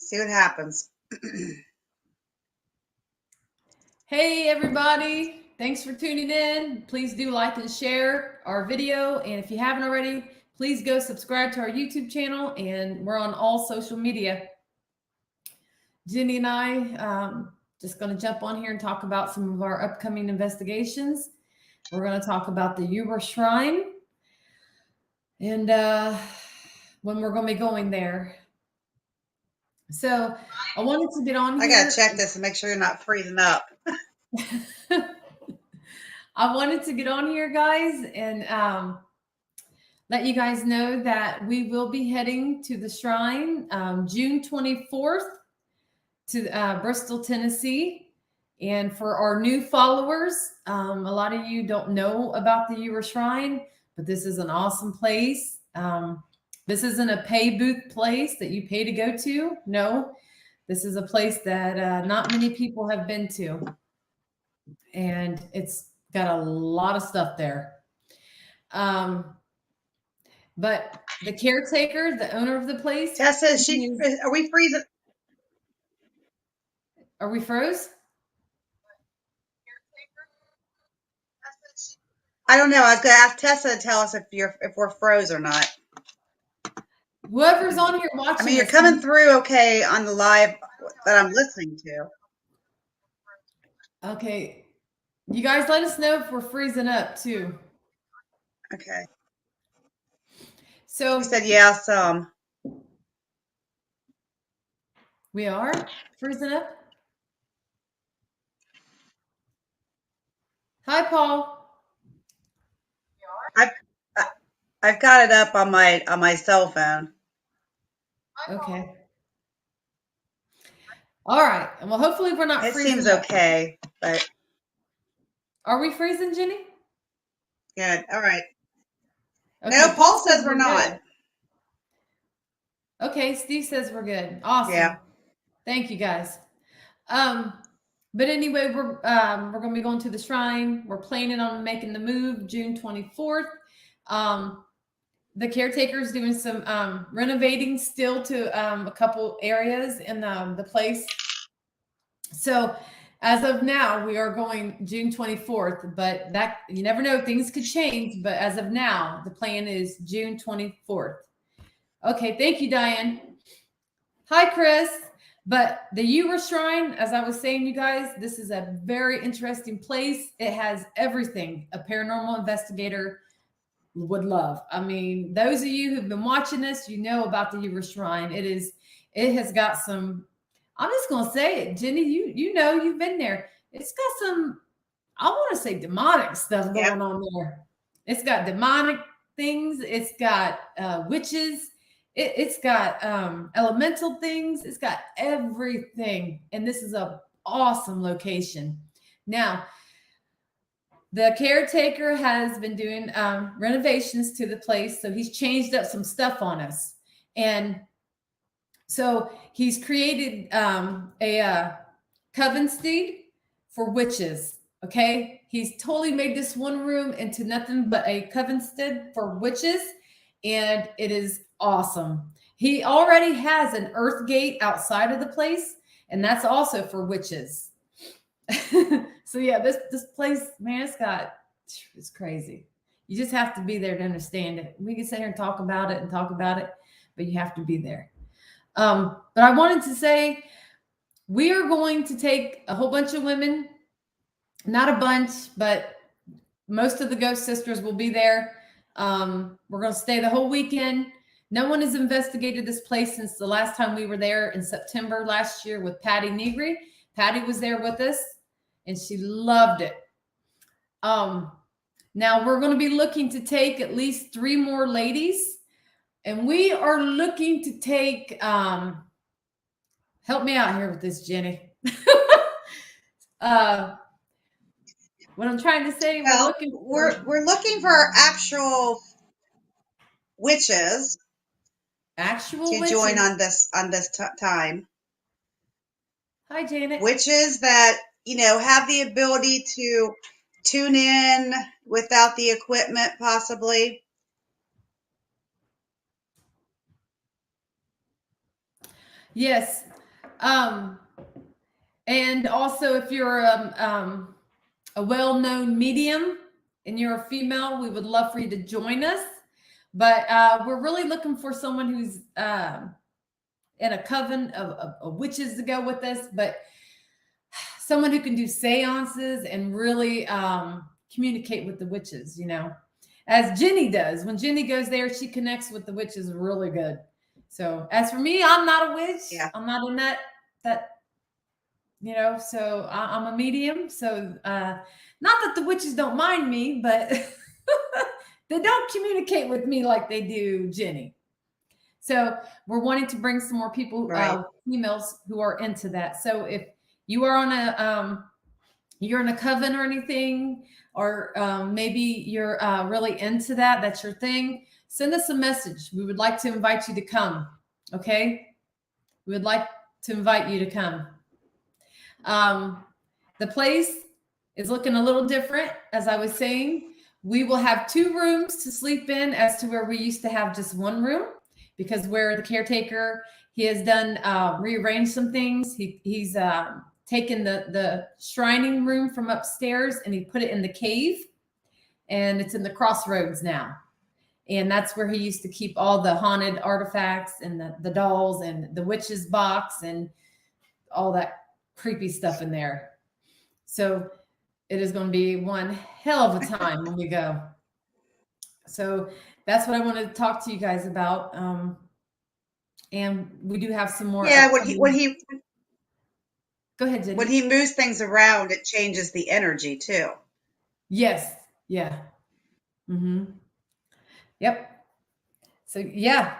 See what happens. Hey everybody, thanks for tuning in. Please do like and share our video. And if you haven't already, please go subscribe to our YouTube channel, and we're on all social media. Jenny and I just going to jump on here and talk about some of our upcoming investigations. We're going to talk about the Uber Shrine and when we're going to be going there. So I wanted to get on here. I gotta check this and make sure you're not freezing up. I wanted to get on here, guys, and let you guys know that we will be heading to the shrine June 24th to Bristol, Tennessee. And for our new followers, a lot of you don't know about the Uber Shrine, but this is an awesome place. This isn't a pay booth place that you pay to go to. No, this is a place that not many people have been to. And it's got a lot of stuff there. But the caretaker, the owner of the place. Tessa, are we freezing? Are we froze? I don't know. I was gonna ask Tessa to tell us if we're froze or not. Whoever's on here watching. I mean, you're coming through okay on the live that I'm listening to. Okay. You guys let us know if we're freezing up too. Okay. So you said yeah, some. We are freezing up. Hi, Paul. I've got it up on my cell phone. Okay. All right. Well, hopefully we're not freezing. It seems okay, but are we freezing, Jenny? Good. All right. Okay, no, Paul says we're not. Good. Okay, Steve says we're good. Awesome. Yeah. Thank you, guys. But anyway, we're going to be going to the shrine. We're planning on making the move June 24th. The caretaker is doing some renovating still to a couple areas in the place. So as of now, we are going June 24th, but that you never know, things could change. But as of now, the plan is June 24th. Okay, thank you, Diane. Hi, Chris. But the Uber Shrine, as I was saying, you guys, this is a very interesting place. It has everything a paranormal investigator would love. I mean, those of you who've been watching this, you know about the Uber Shrine. It has got some, I'm just going to say it, Jenny, you know, you've been there. It's got some, I want to say demonic stuff going on there. It's got demonic things. It's got witches. It's got elemental things. It's got everything. And this is an awesome location. Now, the caretaker has been doing renovations to the place. So he's changed up some stuff on us. And so he's created a coven steed for witches. Okay. He's totally made this one room into nothing but a coven steed for witches. And it is awesome. He already has an earth gate outside of the place. And that's also for witches. So yeah, this place, man, it's crazy. You just have to be there to understand it. We can sit here and talk about it, but you have to be there. But I wanted to say we are going to take a whole bunch of women, not a bunch, but most of the Ghost Sisters will be there. We're going to stay the whole weekend. No one has investigated this place since the last time we were there in September last year with Patty Negri. Patty was there with us and she loved it. Now we're going to be looking to take at least 3 more ladies, and we are looking to take, help me out here with this, Jenny. What I'm trying to say, we're looking for actual witches. To join on this time. Hi, Janet. Witches that, you know, have the ability to tune in without the equipment, possibly. Yes. Um, and also, if you're a well-known medium and you're a female, we would love for you to join us. But we're really looking for someone who's in a coven of witches to go with us, but someone who can do seances and really communicate with the witches, as Jenny does. When Jenny goes there, she connects with the witches really good. So as for me, I'm not a witch. Yeah. I'm not in that so I'm a medium. So not that the witches don't mind me, but they don't communicate with me like they do Jenny. So we're wanting to bring some more people, Right. females who are into that. So if you are on you're in a coven or anything, or maybe you're really into that, that's your thing, send us a message. We would like to invite you to come. Okay. We would like to invite you to come. The place is looking a little different. As I was saying, we will have 2 rooms to sleep in, as to where we used to have just 1 room, because where the caretaker, he has done rearranged some things. He's taken the shrining room from upstairs and he put it in the cave, and it's in the crossroads now. And that's where he used to keep all the haunted artifacts and the dolls and the witch's box and all that creepy stuff in there. So it is going to be one hell of a time when we go. So that's what I wanted to talk to you guys about. And we do have some more. Yeah, Go ahead, Jenny. when he moves things around, it changes the energy too. Yes. Yeah. Yep. So yeah,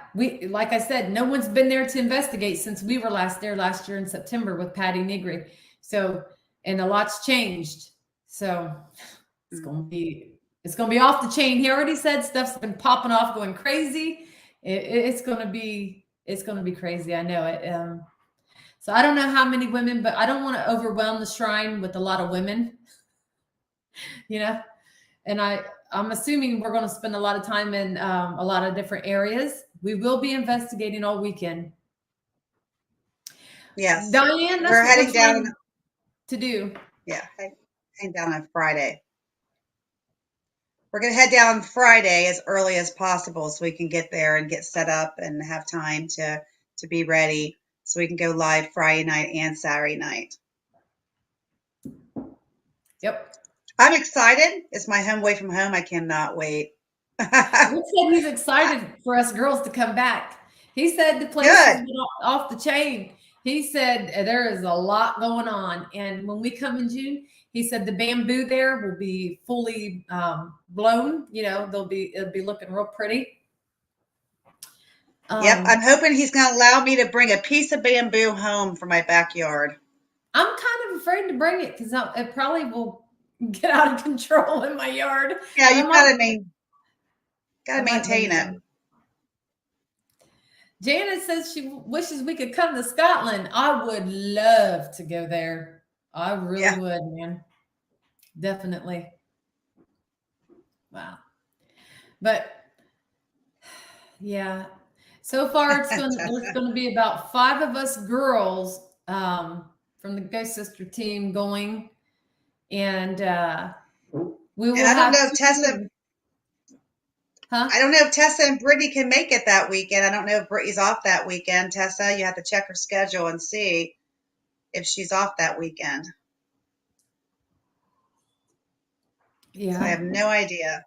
like I said, no one's been there to investigate since we were there last year in September with Patty Negri. So, and a lot's changed. So it's gonna be off the chain. He already said stuff's been popping off, going crazy. It's gonna be crazy. I know it. So I don't know how many women, but I don't want to overwhelm the shrine with a lot of women. And I'm assuming we're going to spend a lot of time in a lot of different areas. We will be investigating all weekend. Yes. Diane, we're heading down to do. Yeah, heading down on Friday. We're going to head down Friday as early as possible so we can get there and get set up and have time to be ready so we can go live Friday night and Saturday night. Yep. I'm excited. It's my home away from home. I cannot wait. Rick said he's excited for us girls to come back. He said the place is off the chain. He said there is a lot going on. And when we come in June, he said the bamboo there will be fully blown. It'll be looking real pretty. Yep. I'm hoping he's going to allow me to bring a piece of bamboo home for my backyard. I'm kind of afraid to bring it because it probably will get out of control in my yard. Yeah, you gotta maintain it. Janet says she wishes we could come to Scotland. I would love to go there. I really would, man. Definitely. Wow. But yeah, so far there's going to be about 5 of us girls from the Ghost Sister team going, and we will. And I don't know if Tessa. I don't know if Tessa and Brittany can make it that weekend. I don't know if Brittany's off that weekend. Tessa, you have to check her schedule and see if she's off that weekend. Yeah, so I have no idea.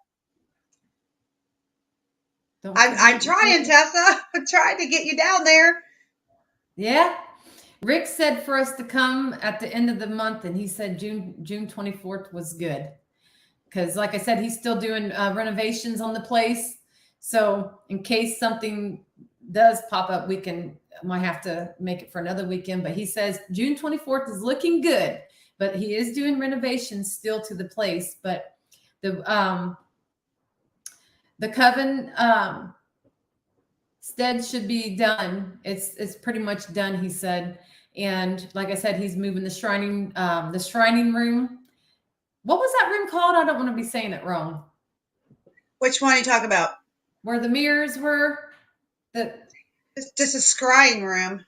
I'm trying, Tessa. I'm trying to get you down there. Yeah. Rick said for us to come at the end of the month, and he said June 24th was good. Because like I said, he's still doing renovations on the place. So in case something does pop up, might have to make it for another weekend. But he says June 24th is looking good. But he is doing renovations still to the place. But the coven stead should be done. It's pretty much done, he said. And like I said, he's moving the shrining room. What was that room called? I don't want to be saying it wrong. Which one are you talking about? Where the mirrors were? Just a scrying room.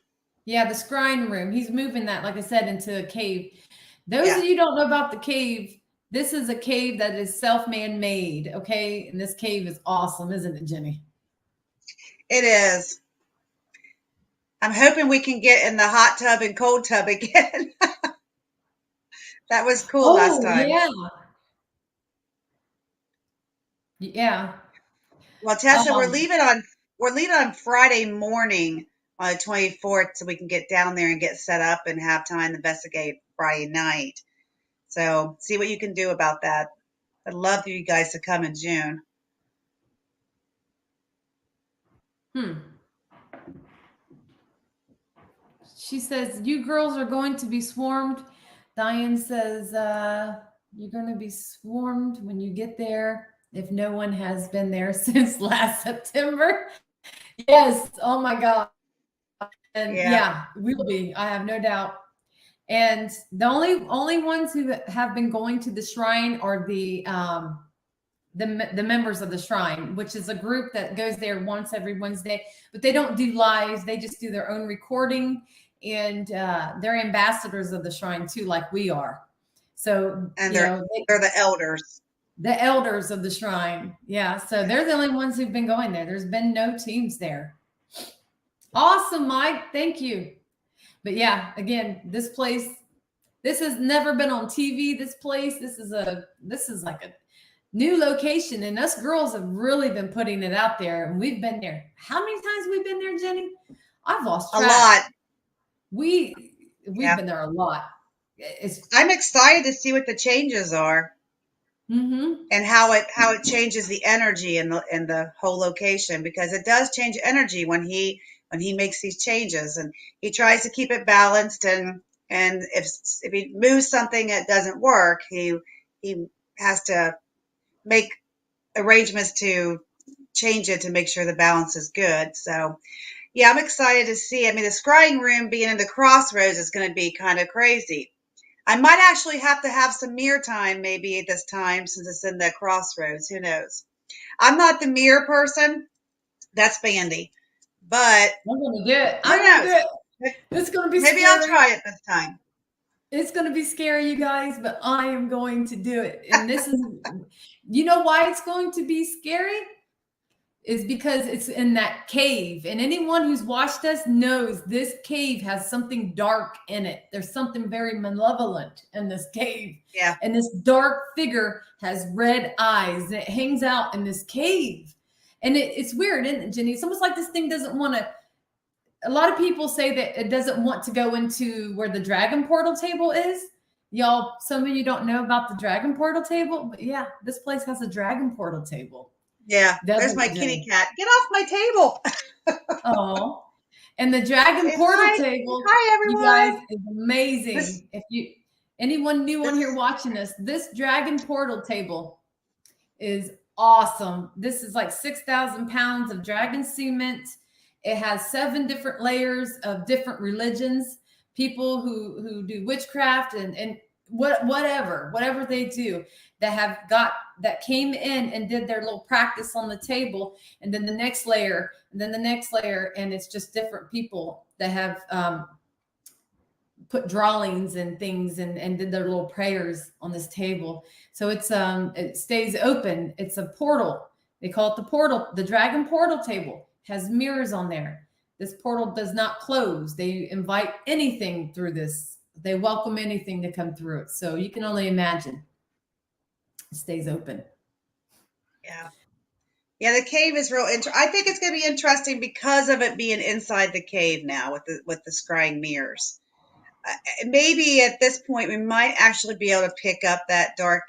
Yeah, the scrying room. He's moving that, like I said, into a cave. Those Yeah, of you don't know about the cave, this is a cave that is self-man made. Okay. And this cave is awesome, isn't it, Jenny? it is. I'm hoping we can get in the hot tub and cold tub again. That was cool last Oh, time. yeah. Yeah. Well, Tessa, Um, we're leaving on Friday morning on the 24th, so we can get down there and get set up and have time to investigate Friday night. So see what you can do about that. I'd love for you guys to come in June. hmm. She says, you girls are going to be swarmed. Diane says, you're going to be swarmed when you get there if no one has been there since last September. Yes. Oh my God. And Yeah, yeah, we will be. I have no doubt. And the only ones who have been going to the shrine are the members of the shrine, which is a group that goes there once every Wednesday, but they don't do lives. They just do their own recording, and they're ambassadors of the shrine too, like we are. So and you know, they're the elders. the elders of the shrine, yeah. So they're the only ones who've been going there. There's been no teams there. Awesome, Mike. Thank you. But yeah, again, this place, this has never been on TV. This place, this is like a new location, and us girls have really been putting it out there. And we've been there. How many times we've been there, Jenny? I've lost A track. lot. We've Yeah. been there a lot. It's I'm excited to see what the changes are mm-hmm. and how it changes the energy in the whole location, because it does change energy when he makes these changes, and he tries to keep it balanced, and if he moves something that doesn't work, he has to make arrangements to change it to make sure the balance is good. So yeah, I'm excited to see. I mean, the scrying room being in the crossroads is going to be kind of crazy. I might actually have to have some mirror time maybe at this time since it's in the crossroads. Who knows? I'm not the mirror person. That's Bandy. But I'm gonna do it. who I'm gonna do knows? it. It's gonna be Maybe I'll scary. try it this time. It's going to be scary, you guys, but I am going to do it. And this is, you know, why it's going to be scary is because it's in that cave. And anyone who's watched us knows this cave has something dark in it. There's something very malevolent in this cave. Yeah. And this dark figure has red eyes and it hangs out in this cave. And it's weird, isn't it, Jenny? It's almost like this thing doesn't want to. A lot of people say that it doesn't want to go into where the dragon portal table is. Y'all, some of you don't know about the dragon portal table, but yeah, this place has a dragon portal table. Yeah. There's Doesn't my it, kitty Jenny? cat. Get off my table. Oh, and the dragon Say portal hi. table, Hi, you guys, everyone. is This amazing. If you anyone new on here this watching us, this dragon portal table is awesome. This is like 6,000 pounds of dragon cement. It has 7 different layers of different religions, people who do witchcraft and whatever they do, that have got that came in and did their little practice on the table, and then the next layer, and then the next layer, and it's just different people that have put drawings and things and did their little prayers on this table. So it stays open. It's a portal. They call it the portal. The dragon portal table has mirrors on there. This portal does not close. They invite anything through this. They welcome anything to come through it. So you can only imagine. It stays open. Yeah. Yeah, the cave is real I think it's going to be interesting because of it being inside the cave now with the scrying mirrors. Maybe at this point we might actually be able to pick up that dark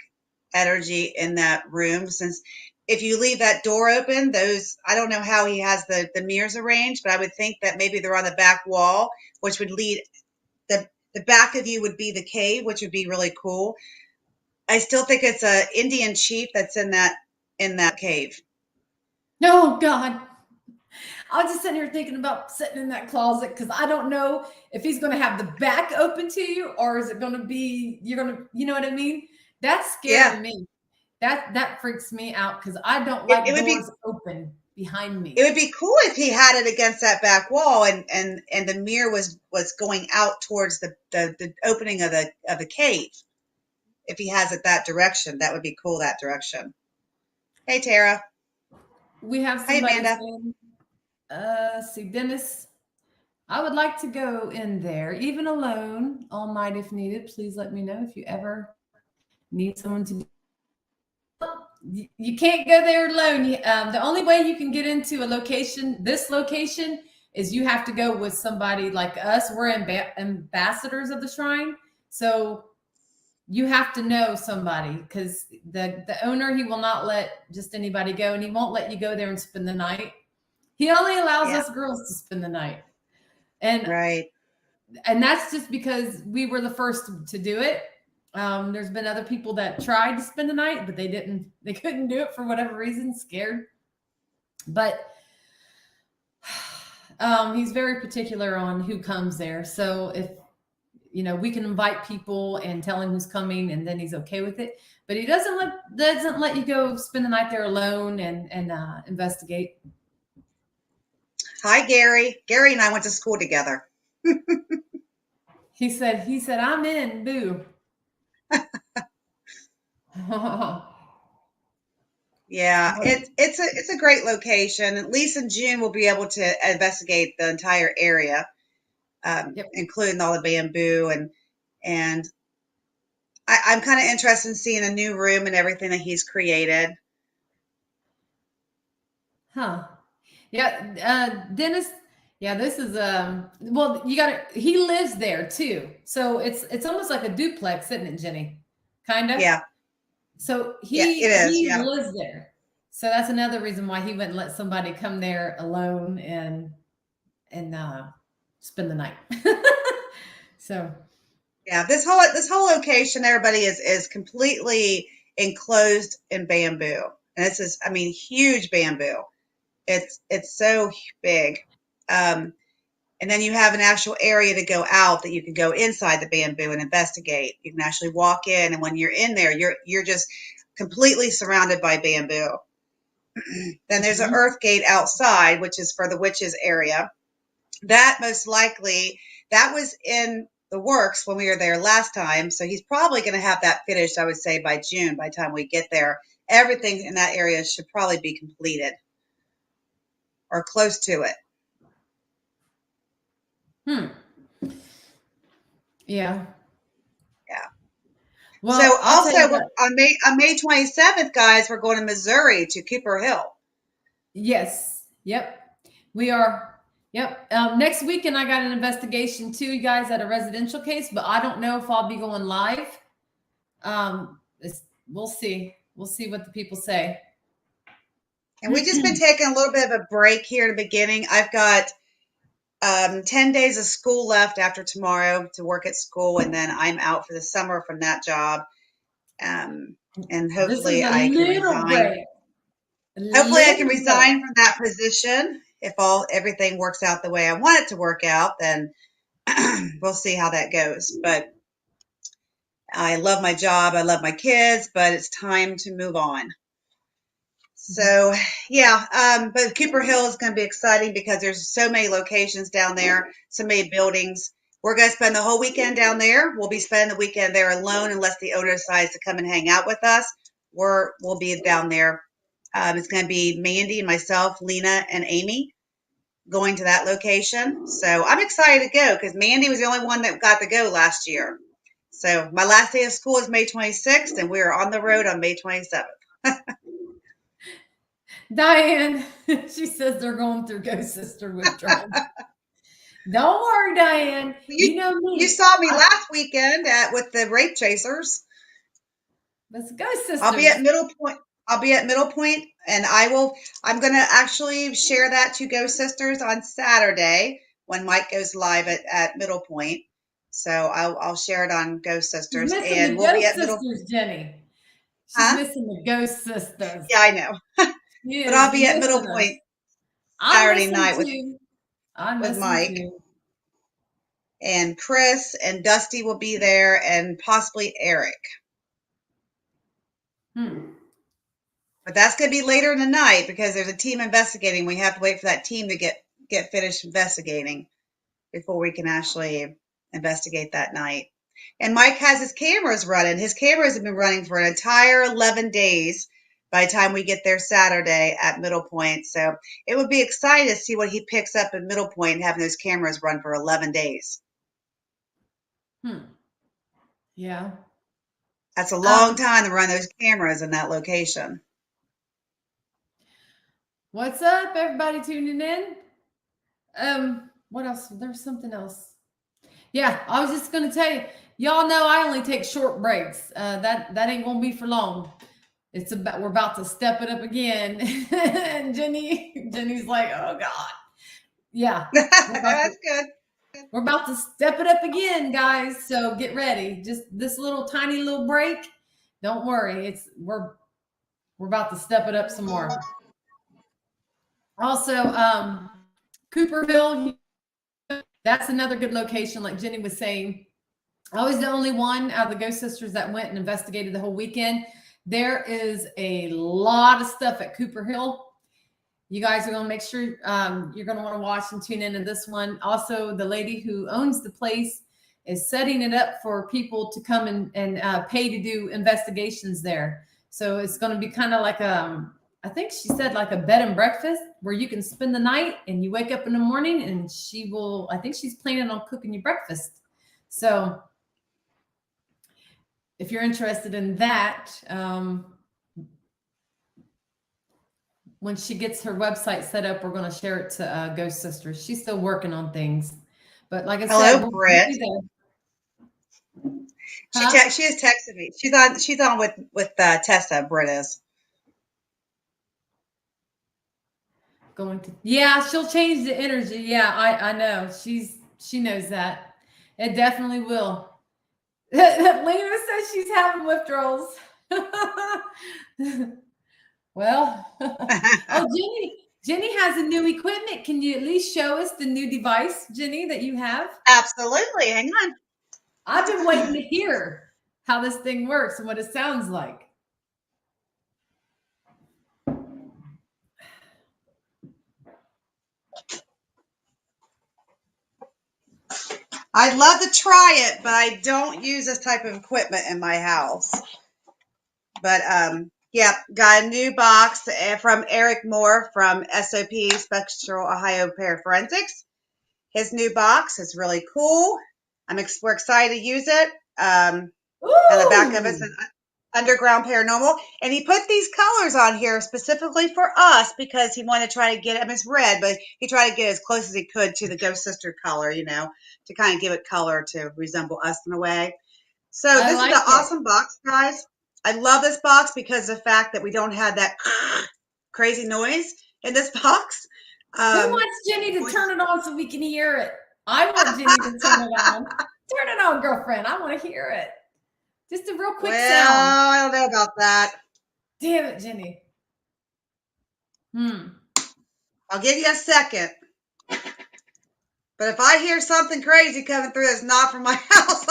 energy in that room, since if you leave that door open, those, I don't know how he has the mirrors arranged, but I would think that maybe they're on the back wall, which would lead the back of you would be the cave, which would be really cool. I still think it's a Indian chief that's in that cave. Oh God. I was just sitting here thinking about sitting in that closet because I don't know if he's going to have the back open to you or is it going to be, you're going to, you know what I mean? That's Yeah, scaring me. That freaks me out because I don't it like would doors be open behind me. It would be cool if he had it against that back wall and the mirror was going out towards the opening of the cave. If he has it that direction, that would be cool, that direction. Hey, Tara. We have Hi, somebody Amanda. saying, see, Dennis, I would like to go in there, even alone, all night if needed. Please let me know if you ever need someone to. You can't go there alone. The only way you can get into a location, this location, is you have to go with somebody like us. We're ambassadors of the shrine, so you have to know somebody because the owner, he will not let just anybody go, and he won't let you go there and spend the night. He only allows Yeah. us girls to spend the night, and Right. that's just because we were the first to do it. There's been other people that tried to spend the night, but they didn't. They couldn't do it for whatever reason, scared. But he's very particular on who comes there. So if we can invite people and tell him who's coming, and then he's okay with it. But he doesn't let you go spend the night there alone and investigate. Hi, Gary. Gary and I went to school together. He said, I'm in, boo. Yeah, it's a great location. At least in June, we'll be able to investigate the entire area, Yep. including all the bamboo and I'm kind of interested in seeing a new room and everything that he's created. Huh. Yeah, Dennis. Yeah, this is well, he lives there too. So it's almost like a duplex, isn't it, Jenny? Kind of. Yeah. So Yeah, it is. he Yeah. lives there. So that's another reason why he wouldn't let somebody come there alone and spend the night. So Yeah, this whole location, everybody is completely enclosed in bamboo. And this is, I mean, huge bamboo. It's so big. And then you have an actual area to go out that you can go inside the bamboo and investigate. You can actually walk in, and when you're in there, you're just completely surrounded by bamboo. Then there's an earth gate outside, which is for the witches area. That most likely that was in the works when we were there last time. So he's probably going to have that finished, I would say, by June. By the time we get there, everything in that area should probably be completed or close to it. Yeah. Yeah. Well, So I'll tell you also what. on May 27th, guys, we're going to Missouri to Cooper Hill. Yes. Yep. We are. Yep. Next weekend, I got an investigation too, you guys, at a residential case, but I don't know if I'll be going live. We'll see. We'll see what the people say. And we've just been taking a little bit of a break here in the beginning. I've got 10 days of school left after tomorrow to work at school, and then I'm out for the summer from that job. And hopefully I can resign. Hopefully I can resign from that position. If everything works out the way I want it to work out, then we'll see how that goes. But I love my job. I love my kids, but it's time to move on. So yeah, but Cooper Hill is going to be exciting because there's so many locations down there, so many buildings. We're going to spend the whole weekend down there. We'll be spending the weekend there alone unless the owner decides to come and hang out with us. We'll be down there. It's going to be Mandy and myself, Lena, and Amy going to that location. So I'm excited to go because Mandy was the only one that got to go last year. So my last day of school is May 26th, and we are on the road on May 27th. Diane, she says they're going through Ghost Sister withdrawal. Don't worry, Diane. You know me. You saw me last weekend with the rape chasers. That's Ghost Sisters. I'll be at Middle Point, and I'm going to actually share that to Ghost Sisters on Saturday when Mike goes live at Middle Point. So I'll share it on Ghost Sisters, and we'll be at Middle Sisters, Jenny. She's missing the Ghost Sisters. Yeah, I know. But I'll be at Middle Point Saturday night with Mike. And Chris and Dusty will be there, and possibly Eric. But that's going to be later in the night because there's a team investigating. We have to wait for that team to get finished investigating before we can actually investigate that night. And Mike has his cameras running. His cameras have been running for an entire 11 days by the time we get there Saturday at Middle Point. So it would be exciting to see what he picks up at Middle Point and having those cameras run for 11 days. Yeah. That's a long time to run those cameras in that location. What's up, everybody tuning in? What else? There's something else. Yeah, I was just gonna tell you, y'all know I only take short breaks. That ain't gonna be for long. We're about to step it up again. And Jenny's like, oh God. Yeah. That's good. We're about to step it up again, guys. So get ready. Just this little tiny little break. Don't worry. We're about to step it up some more. Also, Cooper Hill, that's another good location, like Jenny was saying. I was the only one out of the Ghost Sisters that went and investigated the whole weekend. There is a lot of stuff at Cooper Hill. You guys are going to make sure you're going to want to watch and tune into this one. Also, the lady who owns the place is setting it up for people to come and pay to do investigations there. So it's going to be kind of like I think she said like a bed and breakfast where you can spend the night and you wake up in the morning and I think she's planning on cooking you breakfast. So if you're interested in that, when she gets her website set up, we're going to share it to Ghost Sisters. She's still working on things. But like I said, hello, Britt. She has texted me. She's on with Tessa. Britt is yeah, she'll change the energy. Yeah, I know. She knows that. It definitely will. Lena says she's having withdrawals. Well, oh, Jenny has a new equipment. Can you at least show us the new device, Jenny, that you have? Absolutely. Hang on. I've been waiting to hear how this thing works and what it sounds like. I'd love to try it, but I don't use this type of equipment in my house. But yeah, got a new box from Eric Moore from SOP, Spectral Ohio Paraforensics. His new box is really cool. We're excited to use it. On the back of it's an Underground Paranormal. And he put these colors on here specifically for us because he wanted to try to get it. I mean, it's red, but he tried to get as close as he could to the Ghost Sister color, to kind of give it color to resemble us in a way. So this is an awesome box, guys. I love this box because of the fact that we don't have that crazy noise in this box. Who wants Jenny to turn it on so we can hear it? I want Jenny to turn it on. Turn it on, girlfriend. I want to hear it. Just a real quick sound. Well, I don't know about that. Damn it, Jenny. I'll give you a second. But if I hear something crazy coming through, it's not from my house.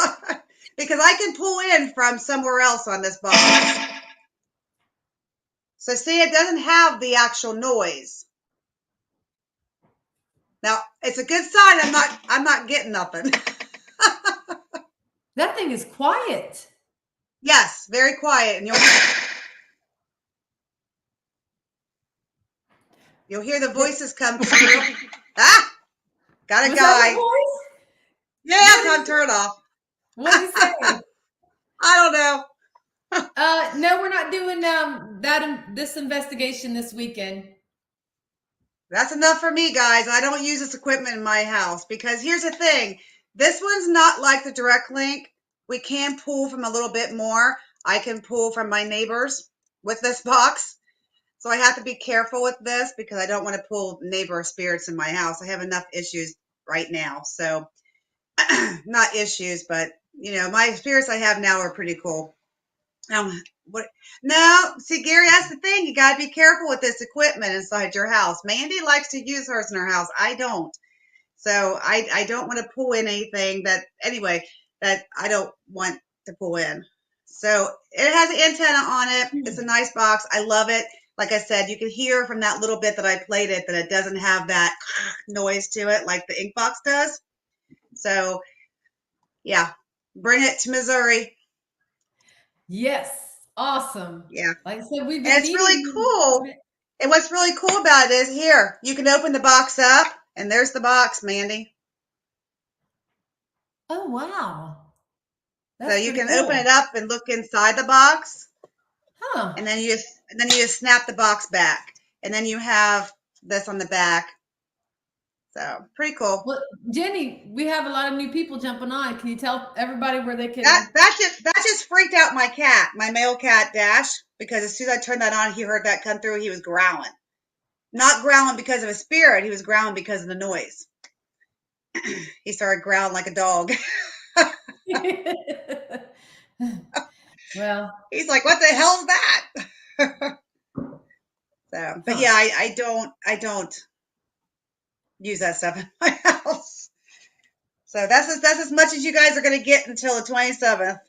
Because I can pull in from somewhere else on this box. So see, it doesn't have the actual noise. Now, it's a good sign I'm not getting nothing. That thing is quiet. Yes, very quiet. And you'll hear the voices come through. Got a guy. That voice? Yeah, time to turn it off. What did he say? I don't know. No, we're not doing this investigation this weekend. That's enough for me, guys. I don't use this equipment in my house because here's the thing. This one's not like the direct link. We can pull from a little bit more. I can pull from my neighbors with this box. So I have to be careful with this because I don't want to pull neighbor spirits in my house. I have enough issues right now. So not issues, but my spirits I have now are pretty cool. See, Gary, that's the thing. You got to be careful with this equipment inside your house. Mandy likes to use hers in her house. I don't. So I don't want to pull in anything that I don't want to pull in. So it has an antenna on it. It's a nice box. I love it. like I said, you can hear from that little bit that I played it that it doesn't have that noise to it like the ink box does. So yeah, bring it to Missouri. Yes. Awesome. Yeah. Like I said, we've And been it's really meeting. cool. And what's really cool about it is here, you can open the box up and there's the box, Mandy. Oh, wow. So That's you pretty can open cool. it up and look inside the box, Huh. and then you just snap the box back. And then you have this on the back. So pretty cool. Well, Jenny, we have a lot of new people jumping on. Can you tell everybody where they can? That just freaked out my cat, my male cat Dash, because as soon as I turned that on, he heard that come through. He was growling, not growling because of a spirit. He was growling because of the noise. He started growling like a dog. Well, He's like, "What the hell's that?" So, but huh. yeah, I don't use that stuff in my house. So that's as much as you guys are going to get until the 27th.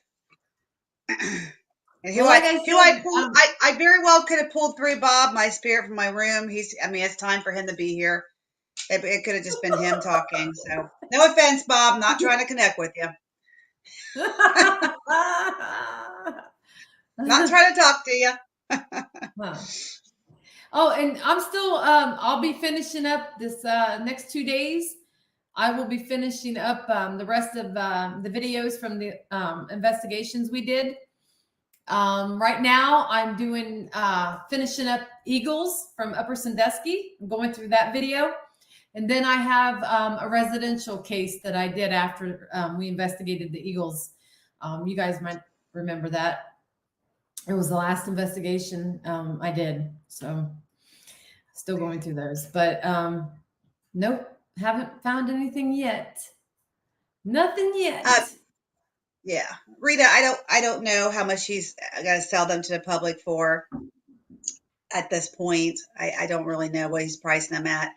And Well, like I said, I very well could have pulled through Bob, my spirit from my room. I mean, it's time for him to be here. It could have just been him talking. So no offense, Bob, not trying to connect with you. Not trying to talk to you. huh. Oh, and I'm still, I'll be finishing up this next 2 days. I will be finishing up the rest of the videos from the investigations we did. Right now, I'm doing finishing up Eagles from Upper Sandusky. I'm going through that video. And then I have a residential case that I did after we investigated the Eagles. You guys might remember that. It was the last investigation I did. So still going through those. But nope, haven't found anything yet. Nothing yet. Yeah, Rita, I don't know how much he's going to sell them to the public for at this point. I don't really know what he's pricing them at.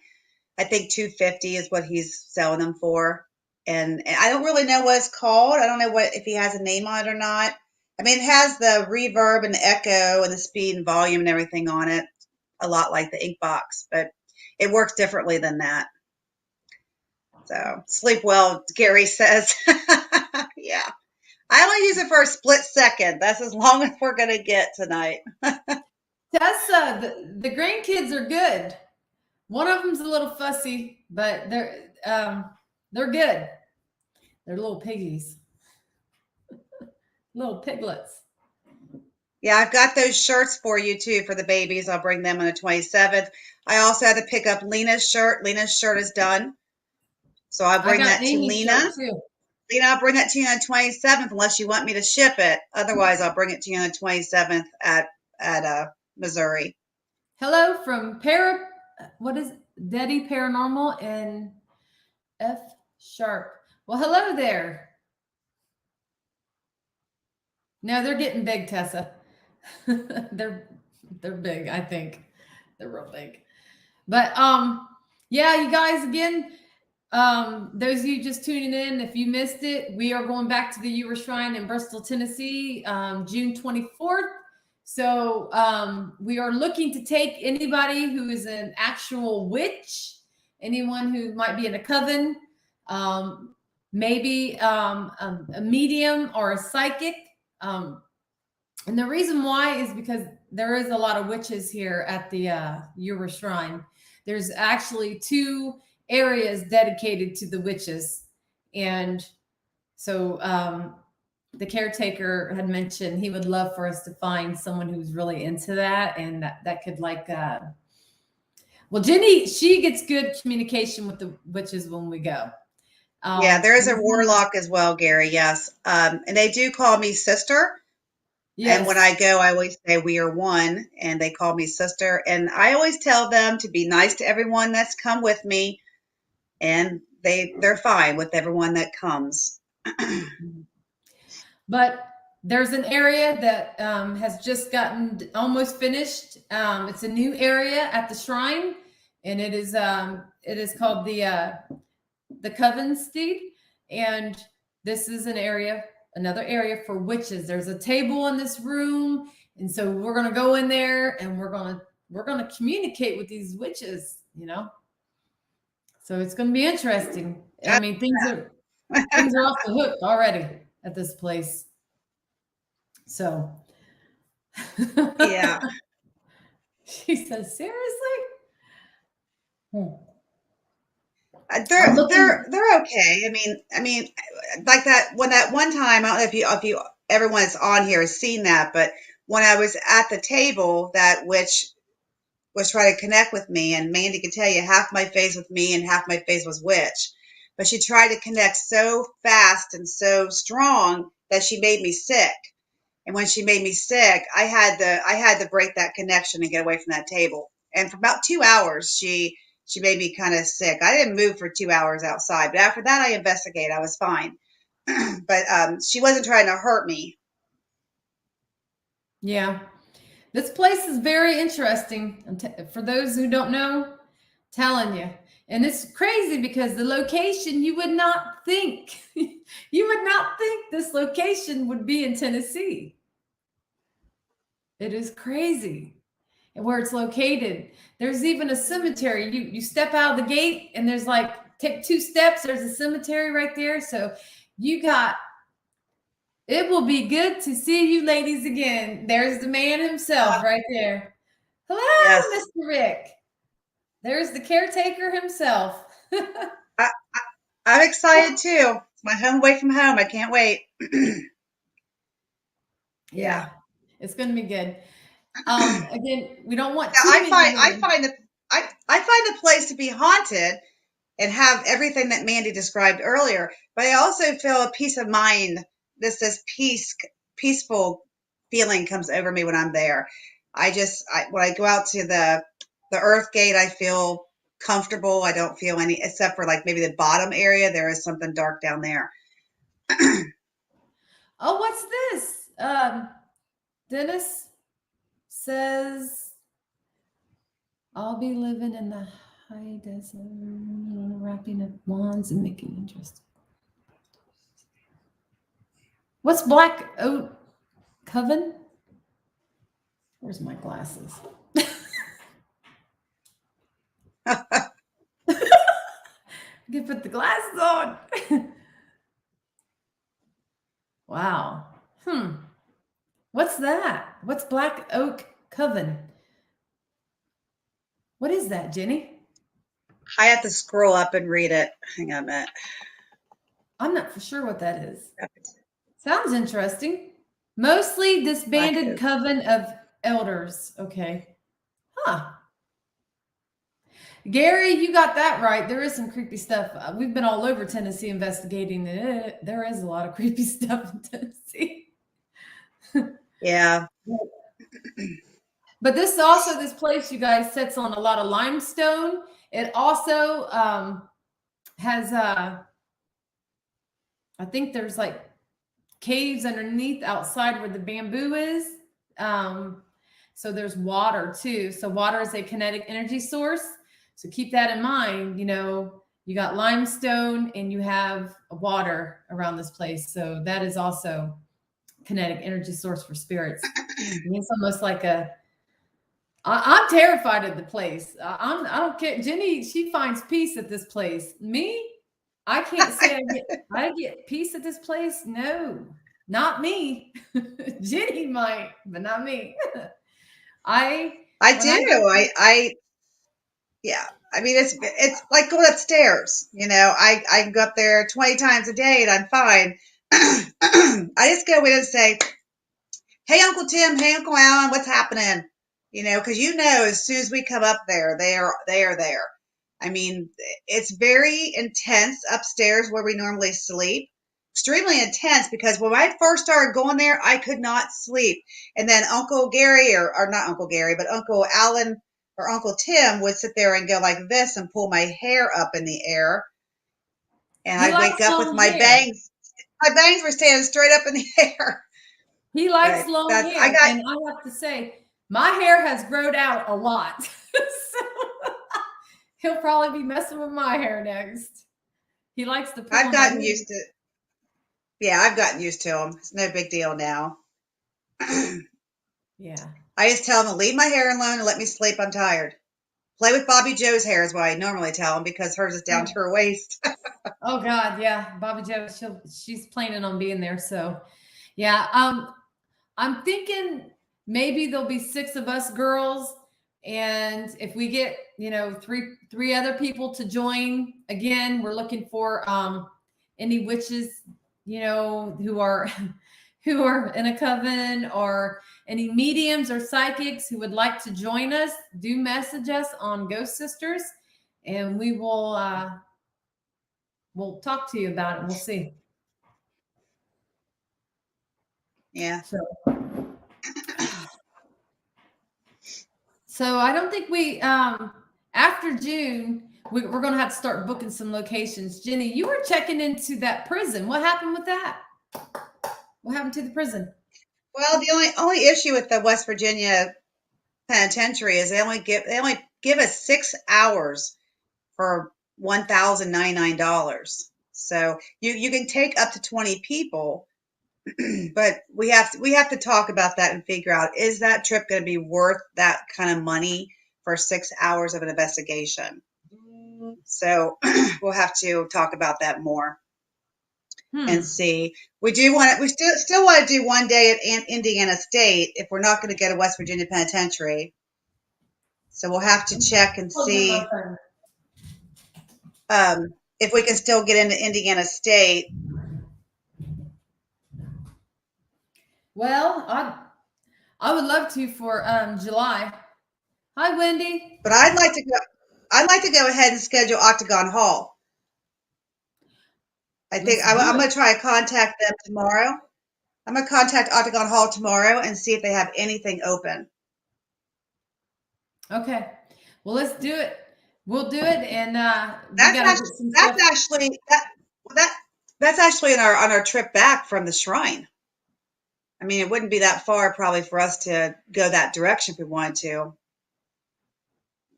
I think 250 is what he's selling them for. And I don't really know what it's called. I don't know if he has a name on it or not. I mean, it has the reverb and the echo and the speed and volume and everything on it, a lot like the ink box, but it works differently than that. So sleep well, Gary says. Yeah. I only use it for a split second. That's as long as we're going to get tonight. Tessa, the grandkids are good. One of them's a little fussy, but they're good. They're little piggies, little piglets. Yeah, I've got those shirts for you too for the babies. I'll bring them on the 27th. I also had to pick up Lena's shirt. Lena's shirt is done. So I'll bring that to Amy's Lena. shirt too. Lena, I'll bring that to you on the 27th unless you want me to ship it. Otherwise, I'll bring it to you on the 27th at Missouri. Hello from what is Daddy Paranormal and F Sharp. Well, hello there. No, they're getting big, Tessa. they're big, I think. They're real big. But yeah, you guys, again, those of you just tuning in, if you missed it, we are going back to the Ewer Shrine in Bristol, Tennessee, June 24th. So we are looking to take anybody who is an actual witch, anyone who might be in a coven, maybe a medium or a psychic. And the reason why is because there is a lot of witches here at the Ewer Shrine. There's actually 2 areas dedicated to the witches. And so the caretaker had mentioned he would love for us to find someone who's really into that and that could like well, Jenny, she gets good communication with the witches when we go. Yeah, there is a warlock as well, Gary. Yes. And they do call me sister. Yes. And when I go, I always say we are one, and they call me sister. And I always tell them to be nice to everyone that's come with me, and they're fine with everyone that comes. But there's an area that has just gotten almost finished. It's a new area at the shrine, and it is called the Covenstead, and this is another area for witches. There's a table in this room, and so we're going to go in there and we're going to we're going to communicate with these witches, So it's going to be interesting. I mean, things are off the hook already at this place. So Yeah. she says, seriously? They're okay. I mean, like that one time, I don't know if you everyone that's on here has seen that, but when I was at the table, that witch was trying to connect with me, and Mandy could tell you half my face was me and half my face was witch. But she tried to connect so fast and so strong that she made me sick. And when she made me sick, I had to break that connection and get away from that table. And for about 2 hours, she made me kind of sick. I didn't move for 2 hours outside, but after that, I investigated. I was fine. But she wasn't trying to hurt me. Yeah. This place is very interesting. For those who don't know, telling you. And it's crazy because the location, you would not think, this location would be in Tennessee. It is crazy where it's located. There's even a cemetery. You step out of the gate and there's take 2 steps. There's a cemetery right there. So it will be good to see you ladies again. There's the man himself right there. Hello, yes. Mr. Rick. There's the caretaker himself. I'm excited too. It's my home away from home. I can't wait. Yeah, it's going to be good. Again, we don't want. I find the place to be haunted and have everything that Mandy described earlier, but I also feel a peace of mind. This peaceful feeling comes over me when I'm there. When I go out to the Earth Gate, I feel comfortable. I don't feel any, except for maybe the bottom area. There is something dark down there. Oh, what's this? Dennis says, I'll be living in the high desert, wrapping up wands and making interesting. What's Black Oak Coven? Where's my glasses? I can put the glasses on. Wow. What's that? What's Black Oak Coven? What is that, Jenny? I have to scroll up and read it. Hang on a minute. I'm not for sure what that is. Sounds interesting. Mostly disbanded coven of elders. Okay. Huh. Gary, you got that right. There is some creepy stuff. We've been all over Tennessee investigating it. There is a lot of creepy stuff in Tennessee. Yeah. But this place, you guys, sits on a lot of limestone. It also has, I think there's caves underneath outside where the bamboo is. So there's water too. So water is a kinetic energy source. So keep that in mind. You got limestone and you have water around this place. So that is also kinetic energy source for spirits. It's almost like I'm terrified of the place. I don't care. Jenny, she finds peace at this place. Me, I can't say I get peace at this place. No, not me. Jenny might, but not me. I mean, it's like going upstairs. I can go up there 20 times a day and I'm fine. I just go in and say, hey, Uncle Tim, hey, Uncle Alan, what's happening? Because as soon as we come up there, they are there. I mean, it's very intense upstairs where we normally sleep. Extremely intense, because when I first started going there, I could not sleep. And then Uncle Gary, or not Uncle Gary, but Uncle Alan or Uncle Tim would sit there and go like this and pull my hair up in the air. And I'd wake up with my bangs. My bangs were standing straight up in the air. He likes long hair. And I have to say, my hair has grown out a lot. So he'll probably be messing with my hair next. He likes to pull. I've gotten used to it. Yeah, I've gotten used to him. It's no big deal now. Yeah. I just tell them to leave my hair alone and let me sleep. I'm tired. Play with Bobby Joe's hair is what I normally tell them because hers is down to her waist. Oh God, yeah, Bobby Joe, she's planning on being there. So, yeah, I'm thinking maybe there'll be 6 of us girls, and if we get three other people to join, again, we're looking for any witches, who are who are in a coven, or any mediums or psychics who would like to join us. Do message us on Ghost Sisters, and we will we'll talk to you about it. We'll see. Yeah. So, so I don't think we after June we're going to have to start booking some locations. Jenny, you were checking into that prison. What happened with that? What happened to the prison? Well, the only issue with the West Virginia penitentiary is they only give us 6 hours for $1,099. So you can take up to 20 people, but we have to talk about that and figure out, is that trip going to be worth that kind of money for 6 hours of an investigation? So we'll have to talk about that more and see. We still want to do one day at Indiana State if we're not going to get a West Virginia penitentiary. So we'll have to check and see if we can still get into Indiana State. Well, I would love to for July. Hi, Wendy. But I'd like to go ahead and schedule Octagon Hall. I think I'm going to try to contact them tomorrow. I'm going to contact Octagon Hall tomorrow and see if they have anything open. Okay. Well, let's do it. We'll do it, and that's actually on our trip back from the shrine. I mean, it wouldn't be that far probably for us to go that direction if we wanted to.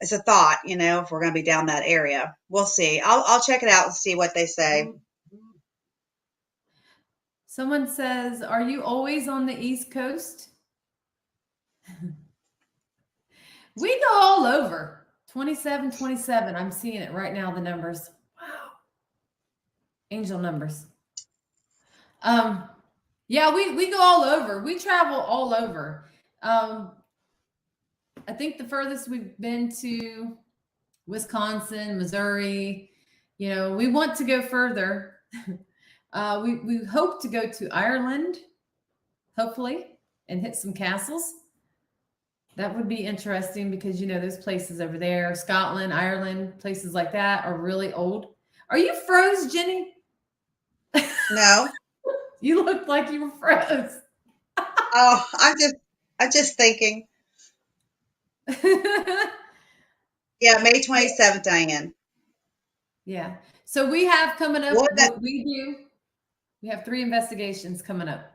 It's a thought, if we're going to be down that area. We'll see. I'll check it out and see what they say. Someone says, "Are you always on the East Coast?" We go all over. 27. I'm seeing it right now, the numbers. Wow. Angel numbers. Yeah, we go all over. We travel all over. I think the furthest we've been to Wisconsin, Missouri. We want to go further. We hope to go to Ireland, hopefully, and hit some castles. That would be interesting because those places over there, Scotland, Ireland, places like that are really old. Are you froze, Jenny? No. You look like you were froze. Oh, I'm just thinking. Yeah, May 27th, Diane. Yeah. So we have coming up. We have 3 investigations coming up.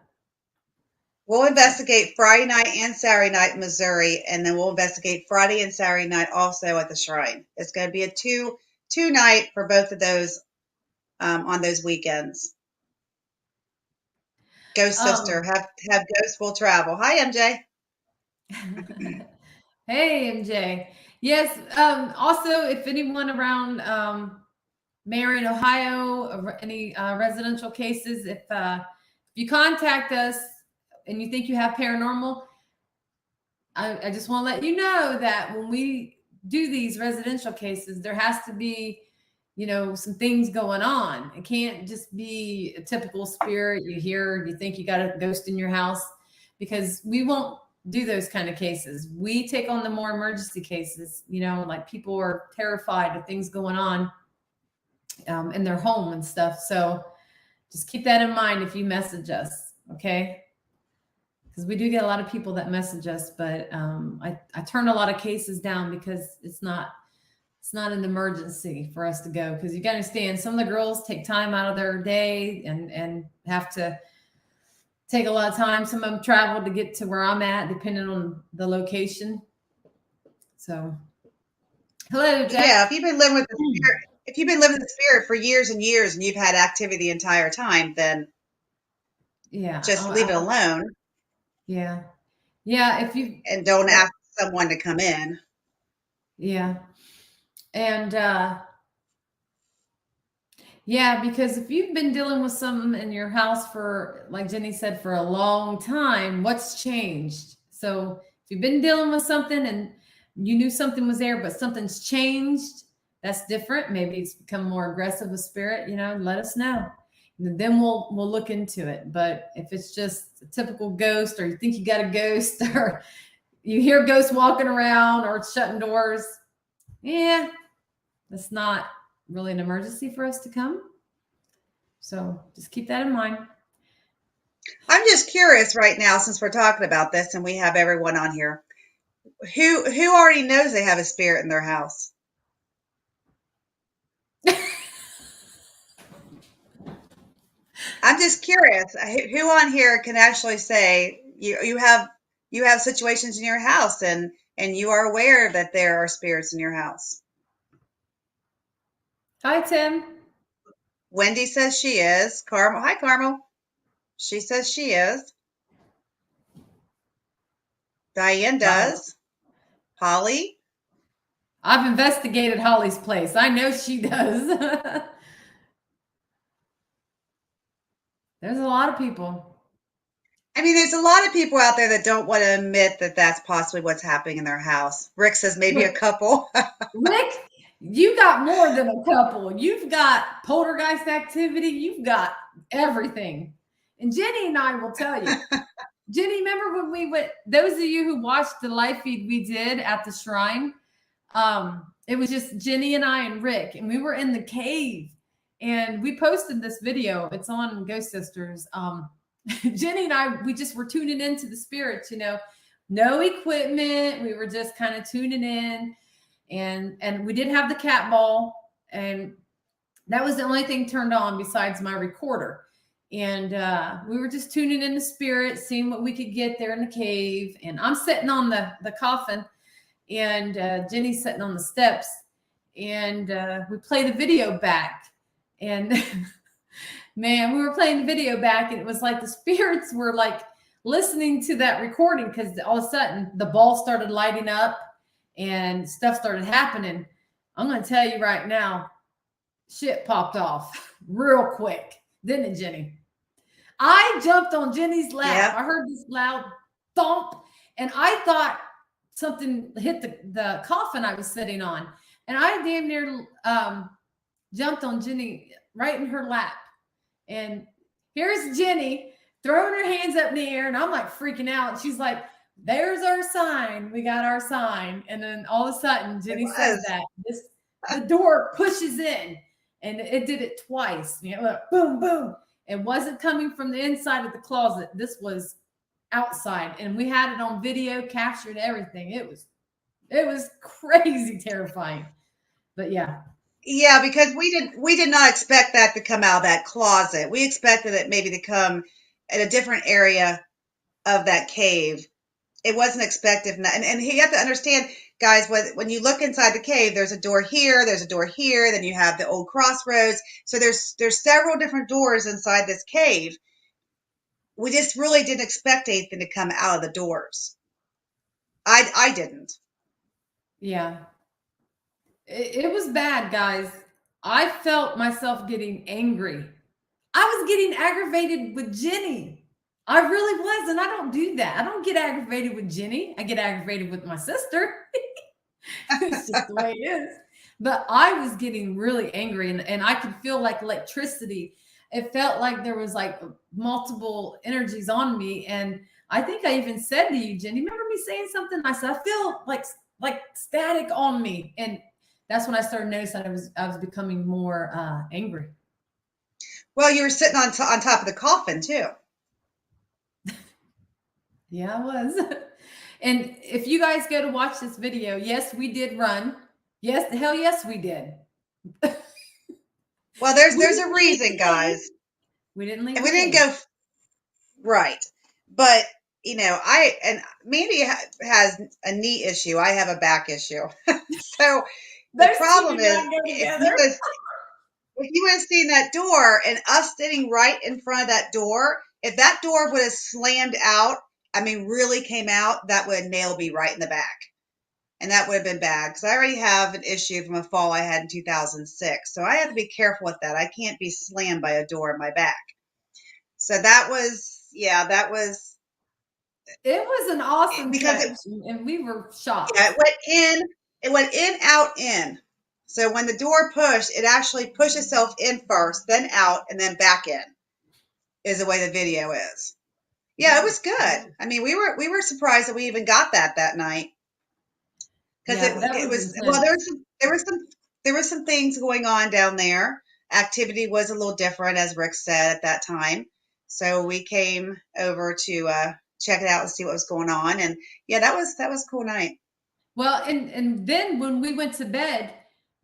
We'll investigate Friday night and Saturday night in Missouri, and then we'll investigate Friday and Saturday night also at the shrine. It's going to be a two night for both of those on those weekends. Ghost Sister, have Ghost will travel. Hi, MJ. Hey, MJ. Yes. Also, if anyone around Marion, Ohio, any residential cases, if you contact us and you think you have paranormal, I just want to let you know that when we do these residential cases, there has to be, some things going on. It can't just be a typical spirit you hear, you think you got a ghost in your house, because we won't do those kind of cases. We take on the more emergency cases, like people are terrified of things going on in their home and stuff. So just keep that in mind if you message us, okay? Because we do get a lot of people that message us, but I turn a lot of cases down because it's not an emergency for us to go. Because you got to understand, some of the girls take time out of their day and have to take a lot of time. Some of them travel to get to where I'm at, depending on the location. So, hello, Jack. Yeah, if you've been living with the spirit for years and years, and you've had activity the entire time, then just leave it alone. Yeah. Yeah, if you and don't ask someone to come in. yeah. And yeah, because if you've been dealing with something in your house for, like Jenny said, for a long time, what's changed? So if you've been dealing with something and you knew something was there, but something's changed, that's different. Maybe it's become more aggressive with spirit, let us know. And then we'll look into it. But if it's just a typical ghost, or you think you got a ghost, or you hear ghosts walking around, or it's shutting doors, yeah, that's not really an emergency for us to come. So just keep that in mind. I'm just curious right now, since we're talking about this and we have everyone on here, who already knows they have a spirit in their house? I'm just curious, who on here can actually say you have situations in your house and you are aware that there are spirits in your house? Hi, Tim. Wendy says she is. Carmel, hi Carmel. She says she is. Diane Wow. does. Holly. I've investigated Holly's place. I know she does. There's a lot of people. I mean, there's a lot of people out there that don't want to admit that that's possibly what's happening in their house. Rick says maybe a couple. Rick, you got more than a couple. You've got poltergeist activity. You've got everything. And Jenny and I will tell you. Jenny, remember when we went, those of you who watched the live feed we did at the shrine, it was just Jenny and I and Rick, and we were in the cave, and we posted this video. It's on Ghost Sisters. Jenny and I, we just were tuning into the spirits, no equipment. We were just kind of tuning in, and we did have the cat ball, and that was the only thing turned on besides my recorder. And we were just tuning in the spirit, seeing what we could get there in the cave. And I'm sitting on the coffin, and Jenny's sitting on the steps, and we play the video back. And man, we were playing the video back, and it was like the spirits were like listening to that recording, because all of a sudden the ball started lighting up and stuff started happening. I'm going to tell you right now, shit popped off real quick, didn't it, Jenny? I jumped on Jenny's lap. Yeah. I heard this loud thump, and I thought something hit the coffin I was sitting on. And I damn near jumped on Jenny right in her lap. And here's Jenny throwing her hands up in the air, and I'm like freaking out. She's like, there's our sign. We got our sign. And then all of a sudden, Jenny says that the door pushes in, and it did it twice. Like, boom, boom. It wasn't coming from the inside of the closet. This was outside, and we had it on video, captured everything. It was crazy terrifying. But yeah. Yeah, because we did not expect that to come out of that closet. We expected it maybe to come at a different area of that cave. It wasn't expected, and you have to understand, guys, when you look inside the cave, there's a door here, there's a door here, then you have the old crossroads. So there's several different doors inside this cave. We just really didn't expect anything to come out of the doors. I didn't. Yeah. It was bad, guys. I felt myself getting angry. I was getting aggravated with Jenny. I really was, and I don't do that. I don't get aggravated with Jenny. I get aggravated with my sister. It's just the way it is. But I was getting really angry, and I could feel like electricity. It felt like there was like multiple energies on me. And I think I even said to you, Jenny, remember me saying something? I said, I feel like static on me. And that's when I started noticing I was becoming more angry. Well, you were sitting on top of the coffin too. Yeah, I was. And if you guys go to watch this video, yes, we did run. Yes, hell yes, we did. Well, there's a reason, guys. We didn't leave. And we didn't go right. But and Mandy has a knee issue. I have a back issue. So the problem is, if you would have seen that door and us sitting right in front of that door, if that door would have slammed out I mean, really came out, that would nail me right in the back. And that would have been bad because I already have an issue from a fall I had in 2006. So I have to be careful with that. I can't be slammed by a door in my back. So that was, yeah, that was It was an awesome because catch, it, and we were shocked. yeah, it went in, out, in. So when the door pushed, it actually pushed itself in first, then out, and then back in is the way the video is. Yeah, it was good. I mean, we were surprised that we even got that night because Yeah, that it was was well intense. there was some things going on down there. Activity was a little different, as Rick said at that time. So we came over to check it out and see what was going on. And yeah, that was a cool night. Well, and then when we went to bed,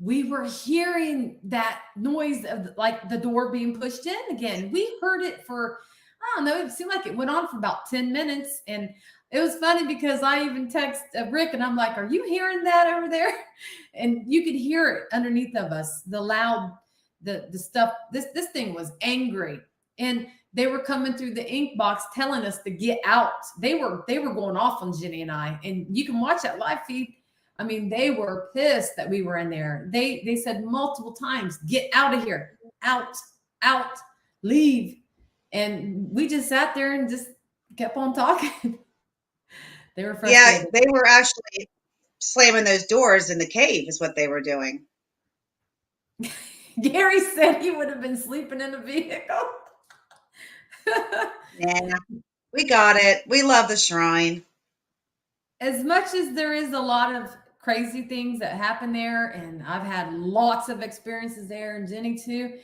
we were hearing that noise of like the door being pushed in again. We heard it for, I don't know, it seemed like it went on for about 10 minutes. And it was funny because I even text Rick and I'm like, are you hearing that over there? And you could hear it underneath of us, the loud, the stuff. This thing was angry. And they were coming through the ink box telling us to get out. They were going off on Jenny and I, and you can watch that live feed. I mean, they were pissed that we were in there. They said multiple times, "Get out of here, out, out, leave," and we just sat there and just kept on talking. They were Yeah, frustrated. they were actually slamming those doors in the cave is what they were doing. Gary said he would have been sleeping in a vehicle. Yeah, we got it. We love the shrine. As much as there is a lot of crazy things that happen there, and I've had lots of experiences there, and Jenny too,